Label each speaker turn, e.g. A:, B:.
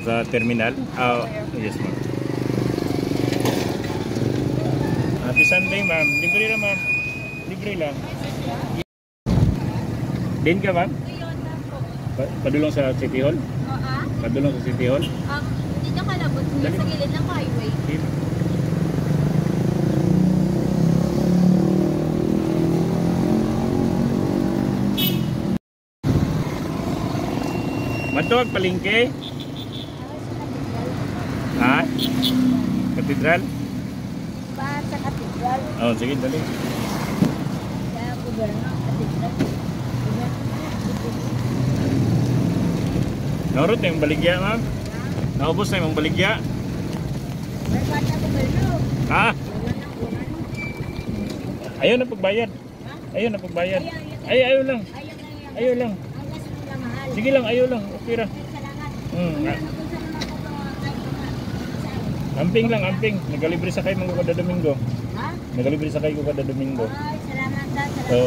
A: Sa terminal? Oh, yes ma'am. Happy Sunday ma'am. Libre lang ma'am. Libre lang. Din ka ma'am? Padulong sa City Hall? Padulong sa City Hall?
B: Dito ka labot. Sa gilid ng highway.
A: Matuwag palengke? Ha? Katedral?
B: Ba sa katedral?
A: Oh, sige, dali.
B: Sa gobyerno, katedral.
A: Naurot na yung baligya, ma'am? Naubos na yung baligya?
B: May bata gobyerno.
A: Ha?
B: Wala na.
A: Ayaw na pagbayad. Ayaw na pagbayad. Ayaw lang. Ayaw lang.
B: Hanggang sa mga mahal.
A: Sige lang, ayaw lang. Okay ra.
B: Salamat.
A: Amping lang, amping. Nagalibre sa kayo mga kada Domingo.
B: Ha?
A: Nagalibre sa kayo kada Domingo.
B: Ay, salamat.
A: So,